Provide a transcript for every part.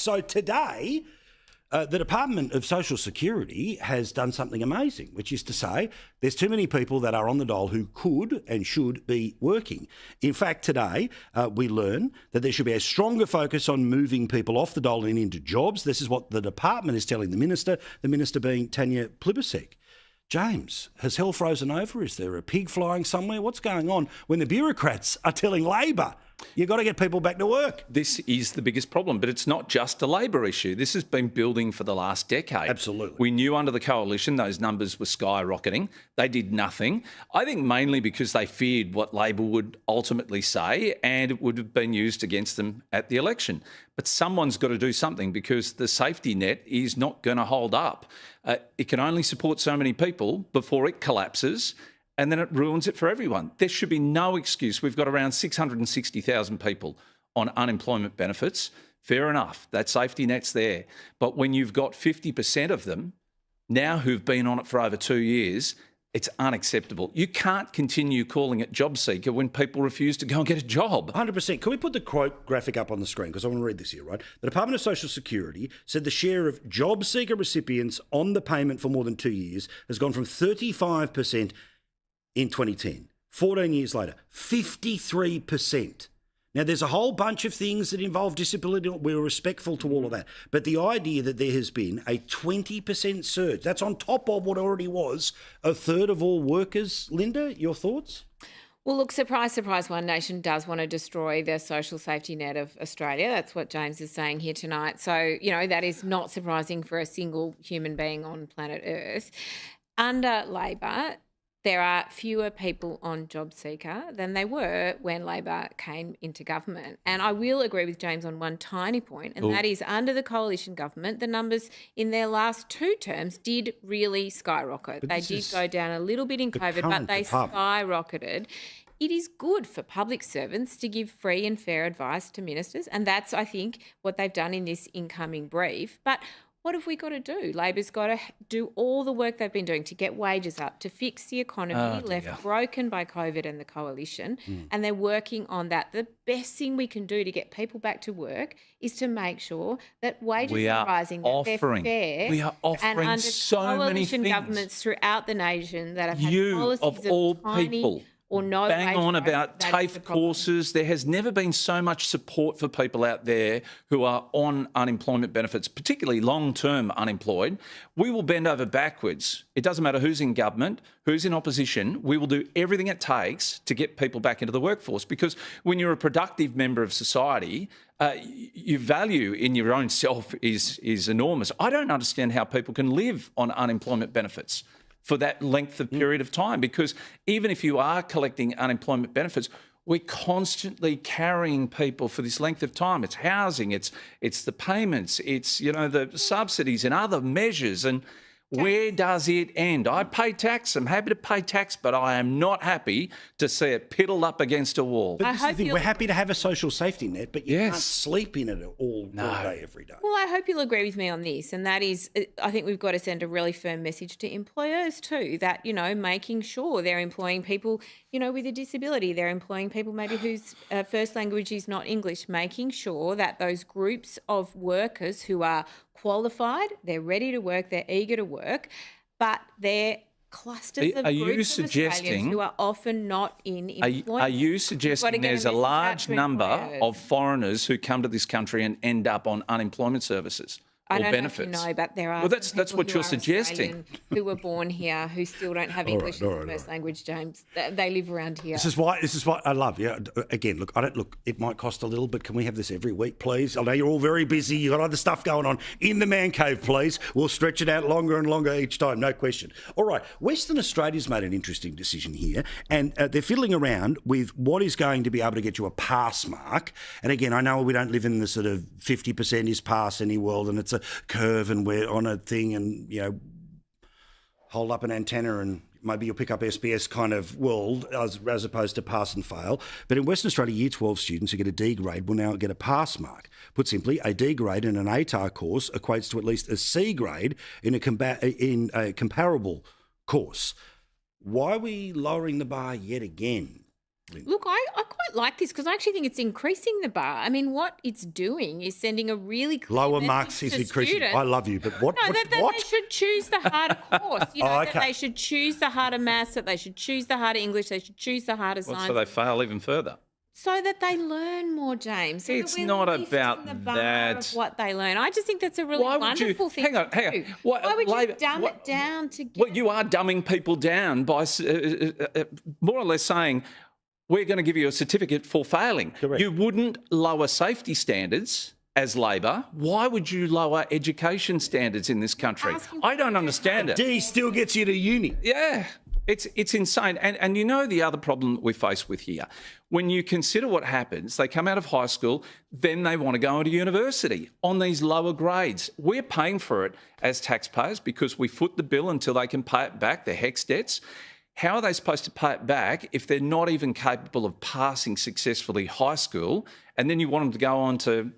So today, the Department of Social Security has done something amazing, which is to say there's too many people that are on the dole who could and should be working. In fact, today we learn that there should be a stronger focus on moving people off the dole and into jobs. This is what the department is telling the minister being Tanya Plibersek. James, has hell frozen over? Is there a pig flying somewhere? What's going on when the bureaucrats are telling Labor, you've got to get people back to work? This is the biggest problem, but it's not just a Labor issue. This has been building for the last decade. Absolutely. We knew under the coalition those numbers were skyrocketing. They did nothing. I think mainly because they feared what Labor would ultimately say, and it would have been used against them at the election. But someone's got to do something because the safety net is not going to hold up. It can only support so many people before it collapses, and then it ruins it for everyone. There should be no excuse. We've got around 660,000 people on unemployment benefits. Fair enough, that safety net's there. But when you've got 50% of them now who've been on it for over 2 years, it's unacceptable. You can't continue calling it JobSeeker when people refuse to go and get a job. 100%. Can we put the quote graphic up on the screen? Because I want to read this here, right? The Department of Social Security said the share of JobSeeker recipients on the payment for more than 2 years has gone from 35% in 2010. 14 years later, 53%. Now, there's a whole bunch of things that involve disability. We're respectful to all of that. But the idea that there has been a 20% surge, that's on top of what already was a third of all workers. Linda, your thoughts? Well, look, surprise, surprise, One Nation does want to destroy the social safety net of Australia. That's what James is saying here tonight. So, that is not surprising for a single human being on planet Earth. Under Labor, there are fewer people on JobSeeker than they were when Labor came into government. And I will agree with James on one tiny point, and that is under the coalition government, the numbers in their last 2 terms did really skyrocket. They did go down a little bit in COVID, but they skyrocketed. It is good for public servants to give free and fair advice to ministers, and that's, I think, what they've done in this incoming brief. But what have we got to do? Labor's got to do all the work they've been doing to get wages up, to fix the economy left broken by COVID and the coalition, and they're working on that. The best thing we can do to get people back to work is to make sure that wages are rising, that they're fair. We are offering and under so many coalition things. governments throughout the nation that have had You, policies of all tiny people, or no bang wage on growth, about that is TAFE the problem. courses. There has never been so much support for people out there who are on unemployment benefits, particularly long-term unemployed. We will bend over backwards. It doesn't matter who's in government, who's in opposition. We will do everything it takes to get people back into the workforce, because when you're a productive member of society, your value in your own self is enormous. I don't understand how people can live on unemployment benefits for that length of period of time, because even if you are collecting unemployment benefits, we're constantly carrying people for this length of time. It's housing, it's the payments, it's the subsidies and other measures. And where does it end? I pay tax. I'm happy to pay tax, but I am not happy to see it piddled up against a wall. But this is the thing, we're happy to have a social safety net, but you can't sleep in it all day, every day. Well, I hope you'll agree with me on this, and that is, I think we've got to send a really firm message to employers too, that, making sure they're employing people, with a disability, they're employing people maybe whose first language is not English, making sure that those groups of workers who are qualified, they're ready to work, they're eager to work, but they're clusters of groups of Australians who are often not in employment. Are you suggesting there's a large number of foreigners who come to this country and end up on unemployment services or benefits? I don't know, but there are that's what you're suggesting. Who were born here, who still don't have English as a first language, James. They live around here. This is what I love. Yeah. Again, look, it might cost a little, but can we have this every week, please? I know you're all very busy. You've got other stuff going on. In the man cave, please. We'll stretch it out longer and longer each time, no question. All right. Western Australia's made an interesting decision here, and they're fiddling around with what is going to be able to get you a pass mark. And again, I know we don't live in the sort of 50% is pass any world, and it's a curve and we're on a thing and, hold up an antenna and maybe you'll pick up SBS kind of world as opposed to pass and fail. But in Western Australia, Year 12 students who get a D grade will now get a pass mark. Put simply, a D grade in an ATAR course equates to at least a C grade in a comparable course. Why are we lowering the bar yet again? Look, I quite like this because I actually think it's increasing the bar. I mean, what it's doing is sending a really clear Lower message marks is to increasing. students. I love you, but what? No, what? that they should choose the harder course. You know, Oh, that okay. they should choose the harder maths, that they should choose the harder English, they should choose the harder Well, science. so they fail even further. So that they learn more, James. So that It's we're not lifting about the bar that. of what they learn. I just think that's a really Why would you- wonderful thing hang on, to hang on. do. Why- Why would you Labor- dumb what- it down to get... Well, you are dumbing people down by more or less saying, we're going to give you a certificate for failing. Correct. You wouldn't lower safety standards as Labor. Why would you lower education standards in this country? I don't understand it. D still gets you to uni. Yeah, it's insane. And you know the other problem we face with here, when you consider what happens, they come out of high school, then they want to go into university on these lower grades. We're paying for it as taxpayers because we foot the bill until they can pay it back, their HECS debts. How are they supposed to pay it back if they're not even capable of passing successfully high school, and then you want them to go on to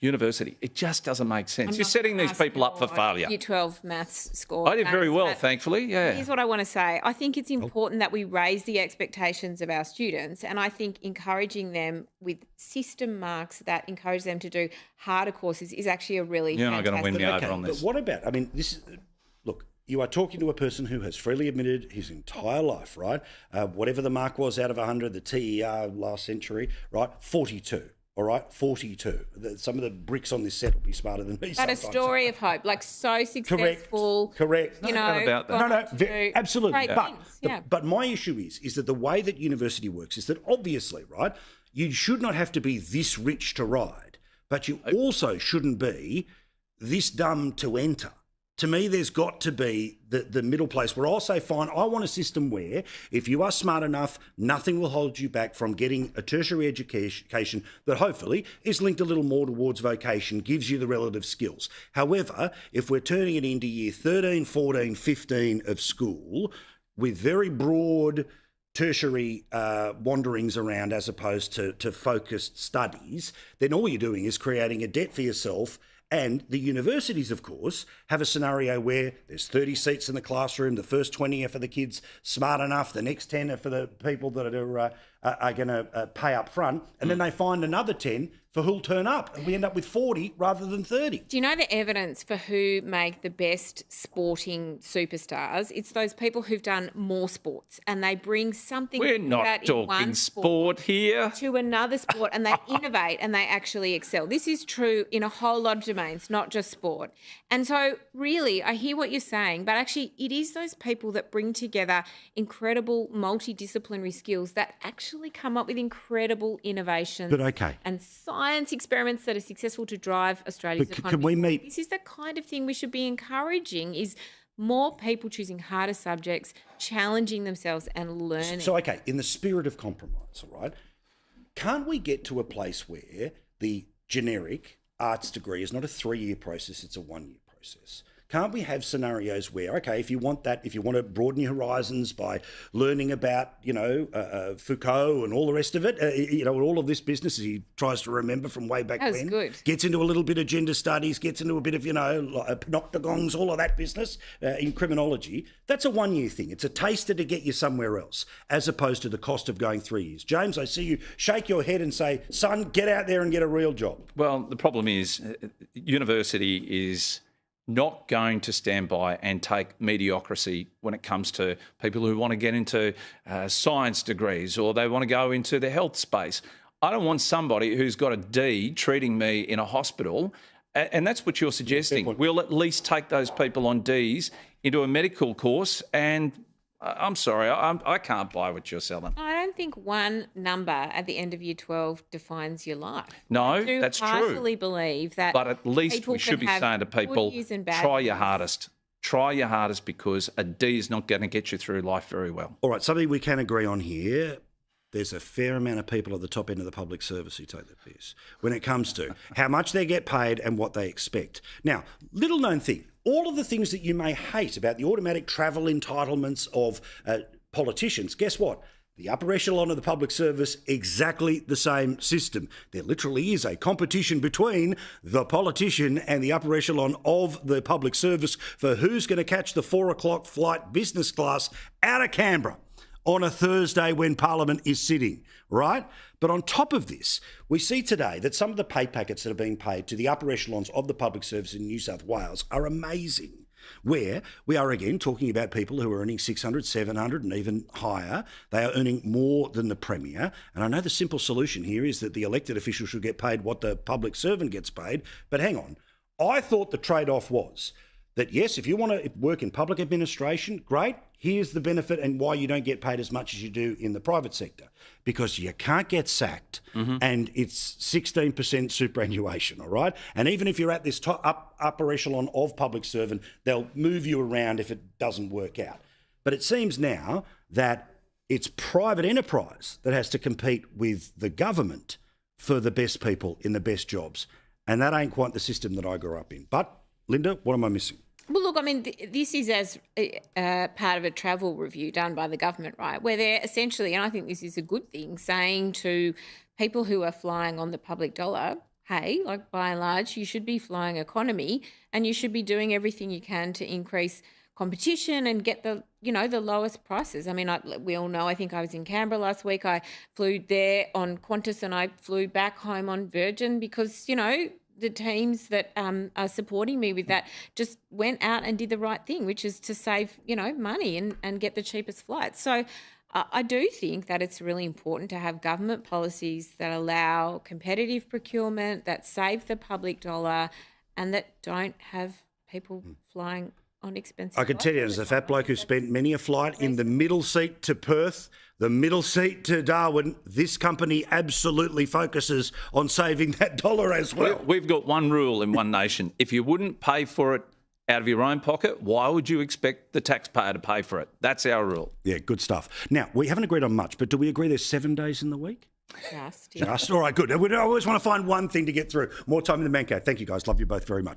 university? It just doesn't make sense. You're setting these people up for failure. Year 12 maths score. I did very well, But thankfully, yeah. Here's what I want to say. I think it's important that we raise the expectations of our students, and I think encouraging them with system marks that encourage them to do harder courses is actually a really You're not going to win me fantastic- over on this. But what about, I mean, this is, look, you are talking to a person who has freely admitted his entire life, right? Whatever the mark was out of 100, the TER last century, right? 42. All right, 42. Some of the bricks on this set will be smarter than me. But a story of hope, like so successful. Correct. You know, doubt about that. gone No, on to do absolutely. great But, things. Yeah. but my issue is that the way that university works is that obviously, right, you should not have to be this rich to ride, but you also shouldn't be this dumb to enter. To me, there's got to be the middle place where I'll say, fine, I want a system where if you are smart enough, nothing will hold you back from getting a tertiary education that hopefully is linked a little more towards vocation, gives you the relative skills. However, if we're turning it into year 13, 14, 15 of school with very broad tertiary wanderings around as opposed to focused studies, then all you're doing is creating a debt for yourself. And the universities, of course, have a scenario where there's 30 seats in the classroom. The first 20 are for the kids smart enough. The next 10 are for the people that are going to pay up front. And then they find another 10 for who'll turn up. And we end up with 40 rather than 30. Do you know the evidence for who make the best sporting superstars? It's those people who've done more sports and they bring something We're not out in one talking sport here. to another sport and they innovate and they actually excel. This is true in a whole lot of domains, not just sport. And so really, I hear what you're saying, but actually it is those people that bring together incredible multidisciplinary skills that actually come up with incredible innovations But okay. and science experiments that are successful to drive Australia's But economy. can we meet- This is the kind of thing we should be encouraging is more people choosing harder subjects, challenging themselves and learning. So, okay, in the spirit of compromise, all right, can't we get to a place where the generic arts degree is not a 3-year process, it's a 1-year process? Can't we have scenarios where, okay, if you want to broaden your horizons by learning about, Foucault and all the rest of it, all of this business he tries to remember from way back That was when, good. gets into a little bit of gender studies, gets into a bit of, panopticons, all of that business in criminology, that's a 1-year thing. It's a taster to get you somewhere else, as opposed to the cost of going 3 years. James, I see you shake your head and say, son, get out there and get a real job. Well, the problem is university is not going to stand by and take mediocrity when it comes to people who want to get into science degrees or they want to go into the health space. I don't want somebody who's got a D treating me in a hospital, and that's what you're suggesting. We'll at least take those people on Ds into a medical course, and I'm sorry, I can't buy what you're selling. I don't think one number at the end of year 12 defines your life. No, I do that's true. heartily believe that But at least people we should be can have saying to people, good years and bad try your years. hardest. Try your hardest because a D is not going to get you through life very well. All right, something we can agree on here. There's a fair amount of people at the top end of the public service who take the piss when it comes to how much they get paid and what they expect. Now, little known thing, all of the things that you may hate about the automatic travel entitlements of politicians, guess what? The upper echelon of the public service, exactly the same system. There literally is a competition between the politician and the upper echelon of the public service for who's going to catch the 4 o'clock flight business class out of Canberra. on a Thursday when Parliament is sitting, right? But on top of this, we see today that some of the pay packets that are being paid to the upper echelons of the public service in New South Wales are amazing, where we are again talking about people who are earning 600, 700 and even higher. They are earning more than the Premier. And I know the simple solution here is that the elected official should get paid what the public servant gets paid. But hang on, I thought the trade-off was that, yes, if you want to work in public administration, great, here's the benefit and why you don't get paid as much as you do in the private sector. Because you can't get sacked and it's 16% superannuation, all right? And even if you're at this upper echelon of public servant, they'll move you around if it doesn't work out. But it seems now that it's private enterprise that has to compete with the government for the best people in the best jobs. And that ain't quite the system that I grew up in. But, Linda, what am I missing? Well, look, I mean, this is as part of a travel review done by the government, right, where they're essentially, and I think this is a good thing, saying to people who are flying on the public dollar, hey, like by and large, you should be flying economy and you should be doing everything you can to increase competition and get the, the lowest prices. I mean, we all know, I think I was in Canberra last week. I flew there on Qantas and I flew back home on Virgin because, the teams that are supporting me with that just went out and did the right thing, which is to save, money and get the cheapest flights. So I do think that it's really important to have government policies that allow competitive procurement, that save the public dollar and that don't have people flying on expensive I can tell you, as a fat bloke who spent many a flight in the middle seat to Perth, the middle seat to Darwin, this company absolutely focuses on saving that dollar as well. We've got one rule in One Nation. If you wouldn't pay for it out of your own pocket, why would you expect the taxpayer to pay for it? That's our rule. Yeah, good stuff. Now, we haven't agreed on much, but do we agree there's 7 days in the week? Just. All right, good. I always want to find one thing to get through. More time in the man cave. Thank you, guys. Love you both very much.